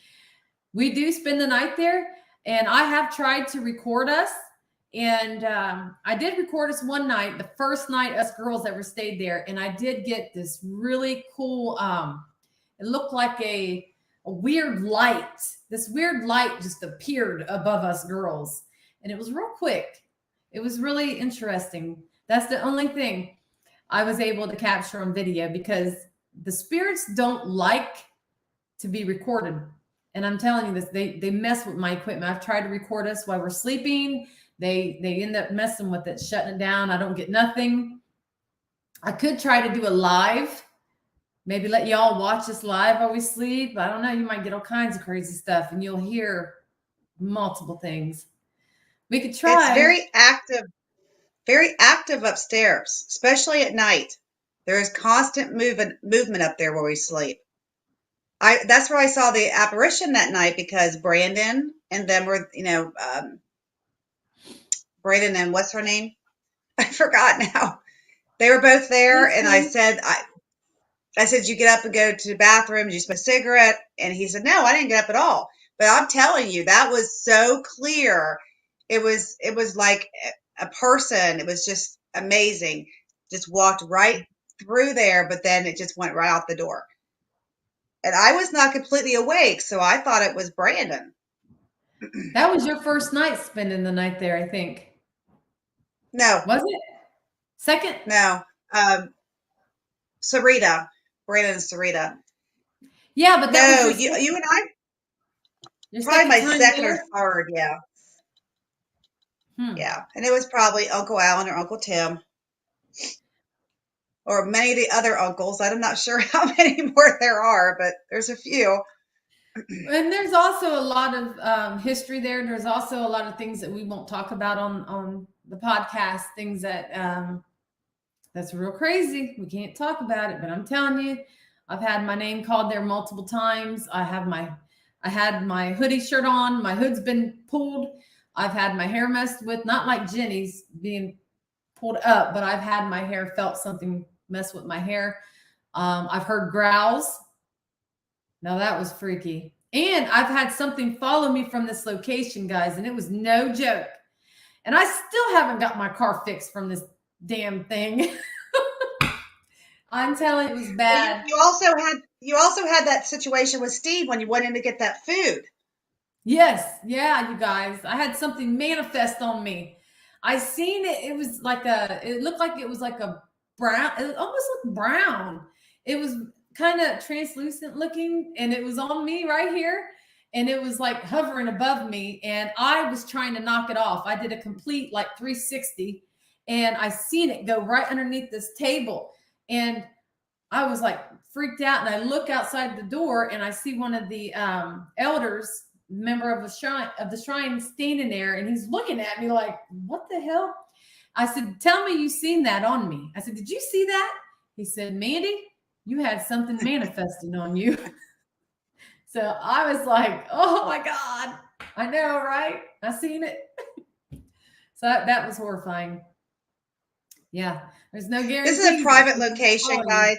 we do spend the night there. And I have tried to record us. And I did record us one night, the first night us girls ever stayed there. And I did get this really cool, it looked like a weird light. This weird light just appeared above us girls. And it was real quick. It was really interesting. That's the only thing I was able to capture on video because the spirits don't like to be recorded. And I'm telling you this, they mess with my equipment. I've tried to record us while we're sleeping. They end up messing with it, shutting it down. I don't get nothing. I could try to do a live, maybe let y'all watch us live while we sleep. I don't know. You might get all kinds of crazy stuff and you'll hear multiple things. We could It's try. very active upstairs, especially at night. There is constant movement up there where we sleep. That's where I saw the apparition that night because Brandon and them were, Brandon and what's her name? I forgot now. They were both there, and I said, you get up and go to the bathroom, did you smoke a cigarette? And he said, no, I didn't get up at all. But I'm telling you, that was so clear. It was like a person. It was just amazing. Just walked right through there, but then it just went right out the door. And I was not completely awake, so I thought it was Brandon. That was your first night spending the night there, I think. No, Was it? Second? no. Sarita, Brandon and Sarita. Yeah, but that was No, you and I, your probably second my time second or there? third. Yeah, Hmm. yeah. And it was probably Uncle Alan or Uncle Tim or many of the other uncles. I'm not sure how many more there are, but there's a few. And there's also a lot of history there. There's also a lot of things that we won't talk about on the podcast. Things that that's real crazy. We can't talk about it, but I'm telling you, I've had my name called there multiple times. I had my hoodie shirt on. My hood's been pulled. I've had my hair messed with, not like Jenny's being pulled up, but I've had my hair felt something mess with my hair. I've heard growls. Now that was freaky. And I've had something follow me from this location, guys, and it was no joke. And I still haven't got my car fixed from this damn thing. I'm telling you, it was Well, bad. you also had that situation with Steve when you went in to get that food. Yes, yeah, you guys. I had something manifest on me. I seen it. It was like it looked like it was like a brown, it almost looked brown. It was kind of translucent looking, and it was on me right here. and it was like hovering above me, and I was trying to knock it off. I did a complete like 360, and I seen it go right underneath this table, and I was like freaked out. And I look outside the door, and I see one of the elders, member of the shrine, standing there, and he's looking at me like, "What the hell?" I said, "Tell me you seen that on me." I said, "Did you see that?" He said, "Mandy, you had something manifesting on you." So I was like, "Oh my God, I know, right? I seen it." So that was horrifying. Yeah, there's no guarantee. This is a private that location, guys.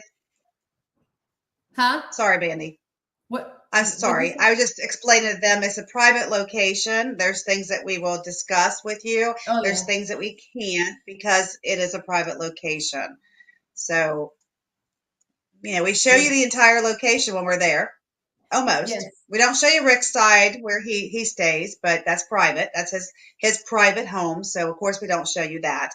Huh? Sorry, Bandy. What? I'm sorry. I was just explaining to them it's a private location. There's things that we will discuss with you. Oh There's yeah. things that we can't because it is a private location. So, we show you the entire location when we're there. Almost. Yes. We don't show you Rick's side where he stays, but that's private. That's his private home. So of course we don't show you that.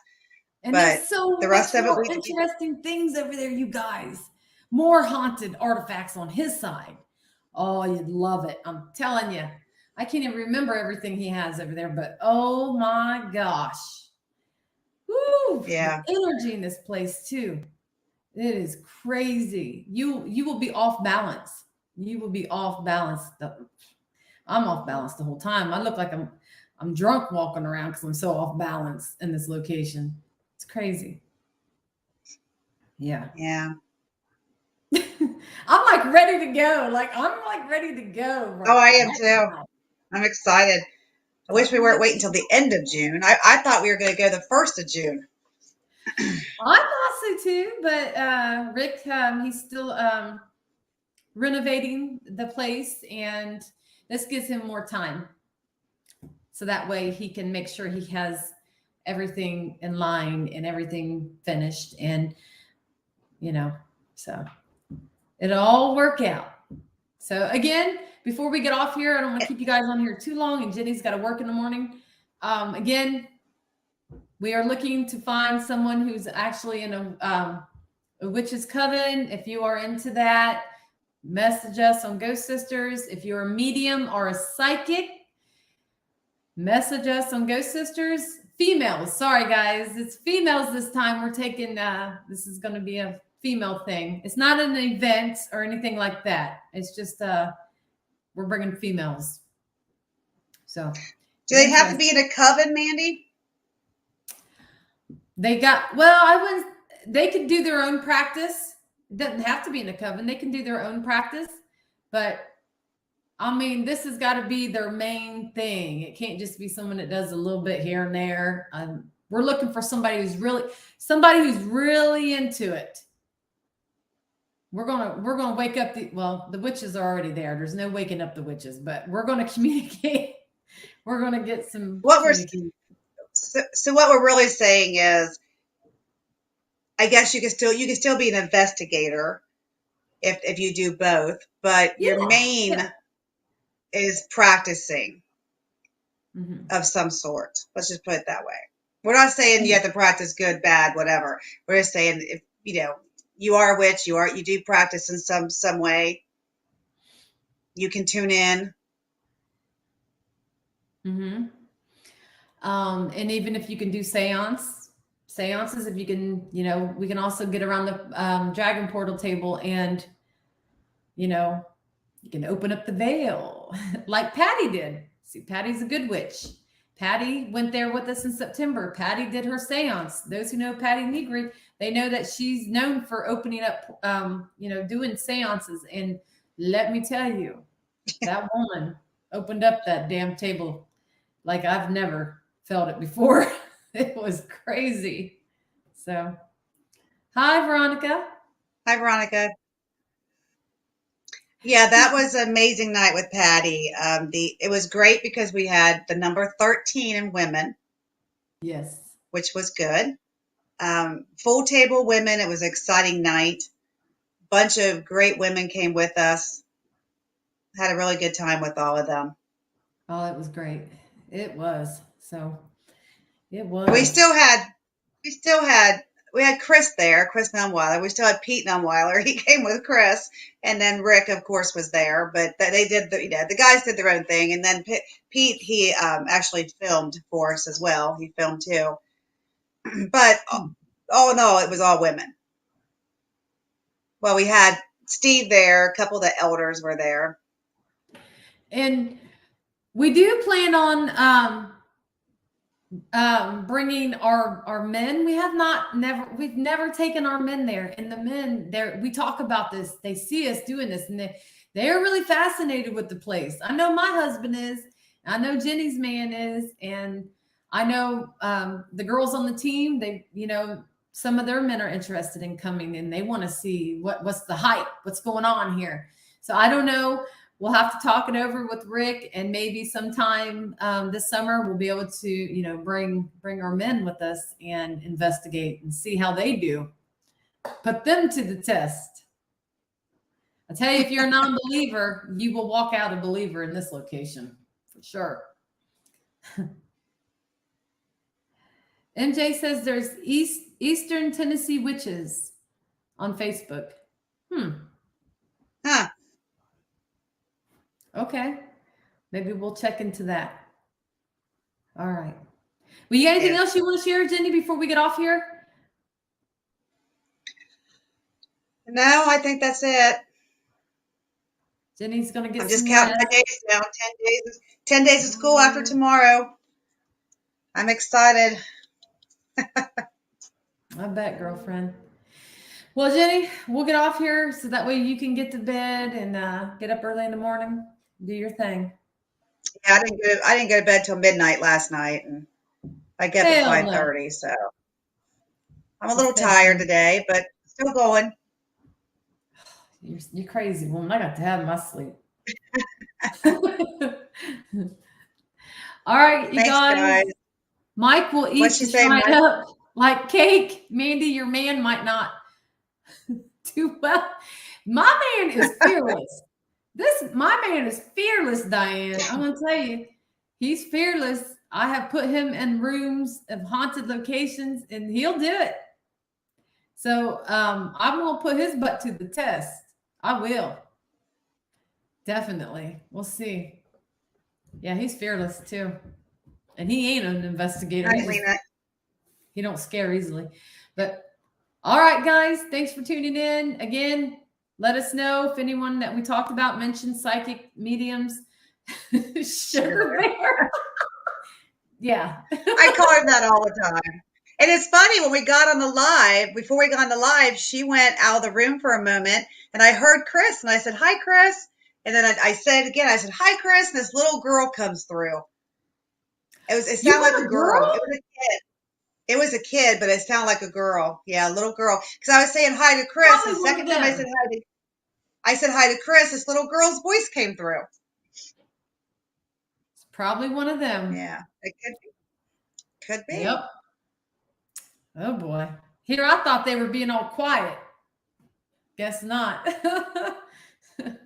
And But there's so the much rest of it more we interesting things over there, you guys. More haunted artifacts on his side. Oh, you'd love it. I'm telling you. I can't even remember everything he has over there, but oh my gosh. Woo! yeah. The energy in this place too. It is crazy. You will be off balance. You will be off balance. I'm off balance the whole time. I look like I'm drunk walking around because I'm so off balance in this location. It's crazy. Yeah. Yeah. I'm like ready to go. I'm like ready to go. Right Oh, I am too. now. I'm excited. I wish we weren't waiting until the end of June. I thought we were going to go the 1st of June. I thought so too, but Rick, he's still renovating the place, and this gives him more time. So that way he can make sure he has everything in line and everything finished, and so it'll all work out. So again, before we get off here, I don't want to keep you guys on here too long, and Jenny's got to work in the morning. Again, we are looking to find someone who's actually in a witch's coven. If you are into that, message us on Ghost Sisters. If you're a medium or a psychic, message us on Ghost Sisters. Females, sorry guys, it's females this time. We're taking this is going to be a female thing. It's not an event or anything like that. It's just we're bringing females. So do they have to be in a coven, Mandy? They could do their own practice. It doesn't have to be in a coven. They can do their own practice, but I mean, this has got to be their main thing. It can't just be someone that does a little bit here and there. We're looking for somebody who's really into it. We're gonna wake up the witches are already there. There's no waking up the witches, but we're gonna communicate. We're gonna get some. So what we're really saying is, I guess you can still be an investigator if you do both, but your main is practicing of some sort. Let's just put it that way. We're not saying you have to practice good, bad, whatever. We're just saying if you are a witch, you do practice in some way, you can tune in. And even if you can do seances, if you can, we can also get around the dragon portal table, and you can open up the veil like Patty did. See, Patty's a good witch. Patty went there with us in September. Patty did her seance. Those who know Patty Negri, they know that she's known for opening up, doing seances. And let me tell you, that woman opened up that damn table like I've never felt it before. It was crazy. So, hi, Veronica. Hi, Veronica. Yeah, that was an amazing night with Patty. It was great because we had the number 13 in women. Yes. Which was good. Full table women. It was an exciting night. Bunch of great women came with us. Had a really good time with all of them. Oh, it was great. It was. So it was. We still had we had Chris there, Chris Numweiler. We still had Pete Numweiler. He came with Chris, and then Rick, of course, was there. But they did the guys did their own thing, and then Pete he actually filmed for us as well. He filmed too, but all in all, it was all women. Well, we had Steve there. A couple of the elders were there, and we do plan on bringing our men. We've never taken our men there, and the men there, we talk about this, they see us doing this, and they're really fascinated with the place. I know my husband is, I know Jenny's man is, and I know the girls on the team, some of their men are interested in coming, and they want to see what's the hype, what's going on here. So I don't know. We'll have to talk it over with Rick, and maybe sometime this summer we'll be able to, bring our men with us and investigate and see how they do. Put them to the test. I tell you, if you're a non-believer, you will walk out a believer in this location for sure. MJ says there's Eastern Tennessee witches on Facebook. huh? Okay. Maybe we'll check into that. All right. Well, you got anything else you want to share, Jenny, before we get off here? No, I think that's it. Jenny's going to get I'm just counting my days down. 10 days of school after tomorrow. I'm excited. I bet, girlfriend. Well, Jenny, we'll get off here so that way you can get to bed and get up early in the morning. Do your thing. Yeah, I didn't go to bed till midnight last night, and I get up at 5:30. So I'm a little tired today, but still going. You're crazy woman. I got to have my sleep. All right, you guys. Mike will eat the shrine up like cake. Mandy, your man might not do well. My man is fearless. My man is fearless, Diane. I'm going to tell you, he's fearless. I have put him in rooms of haunted locations, and he'll do it. So I'm going to put his butt to the test. I will. Definitely. We'll see. Yeah, he's fearless too. And he ain't an investigator. He don't scare easily. But all right, guys, thanks for tuning in. Again, let us know if anyone that we talked about mentioned psychic mediums. Sugar Bear. Yeah. I call her that all the time. And it's funny, when we got on the live, before we got on the live, she went out of the room for a moment, and I heard Chris, and I said, "Hi, Chris." And then I said again, I said, "Hi, Chris." And this little girl comes through. It sounded like a girl. It was a kid. It was a kid, but it sounded like a girl. Yeah, a little girl. Because I was saying hi to Chris. The second time I said hi to Chris, this little girl's voice came through. It's probably one of them. Yeah, it could be. Could be. Yep. Oh boy. Here, I thought they were being all quiet. Guess not.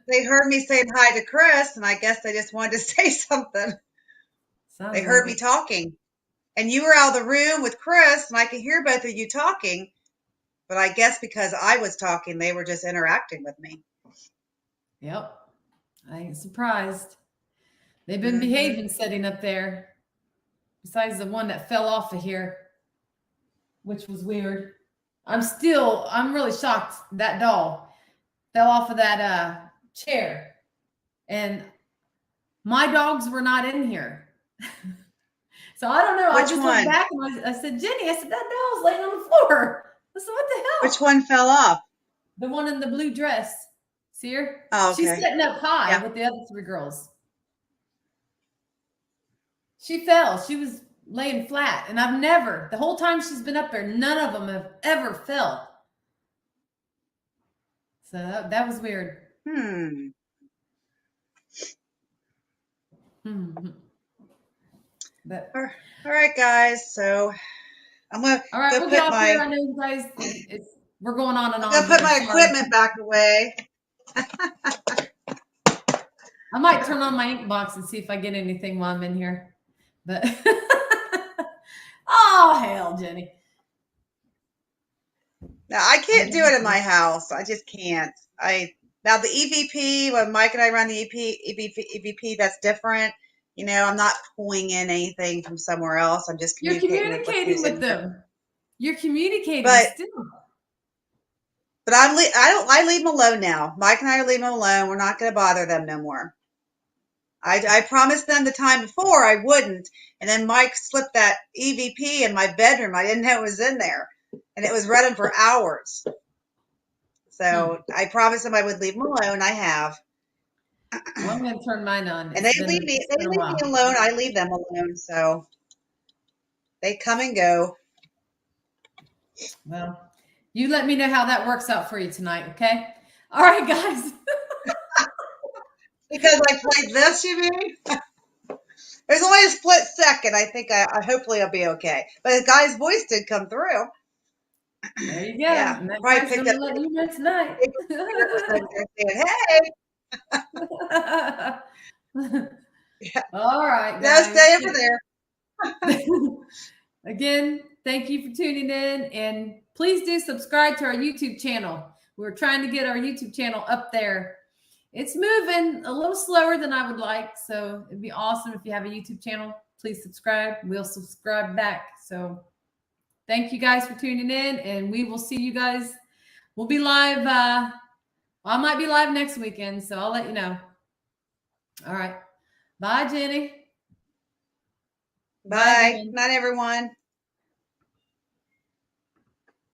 They heard me saying hi to Chris, and I guess they just wanted to say something. They heard me talking. And you were out of the room with Chris, and I could hear both of you talking. But I guess because I was talking, they were just interacting with me. Yep. I ain't surprised. They've been behaving sitting up there. Besides the one that fell off of here, which was weird. I'm really shocked that doll fell off of that chair. And my dogs were not in here. So I don't know. I just went back and I said, "Jenny," I said, "that doll's laying on the floor." I said, "What the hell?" Which one fell off? The one in the blue dress. See her? Oh, okay. She's sitting up high with the other three girls. She fell. She was laying flat. And the whole time she's been up there, none of them have ever fell. So that was weird. But, all right, guys. So I'm going to we'll get off here. I know you guys, we're going on and on. I'm going to put my equipment back away. I might turn on my ink box and see if I get anything while I'm in here. But oh hell, Jenny. No, I can't do it in my house. I just can't. Now the EVP, when Mike and I run the EVP, that's different. You know, I'm not pulling in anything from somewhere else. I'm just You're communicating with communicating who's in with there. them. You're communicating But still. I leave them alone now. Mike and I are leaving them alone. We're not going to bother them no more. I promised them the time before I wouldn't, and then Mike slipped that EVP in my bedroom. I didn't know it was in there, and it was running for hours. So I promised them I would leave them alone. I have. Well, I'm going to turn mine on. And they leave me alone. I leave them alone. So they come and go. Well, you let me know how that works out for you tonight, okay? All right, guys. Because I played this, you mean? There's only a split second. I think I hopefully I'll be okay. But the guy's voice did come through. There you go. Yeah, And that probably guy's picked going up. to let you know tonight. Hey, All right, no, guys. stay over there. Again, thank you for tuning in, and please do subscribe to our YouTube channel. We're trying to get our YouTube channel up there. It's moving a little slower than I would like, so it'd be awesome if you have a YouTube channel. Please subscribe. We'll subscribe back. So thank you guys for tuning in, and we will see you guys. We'll be live. I might be live next weekend, so I'll let you know. All right. Bye, Jenny. Bye. Jen. Night, everyone.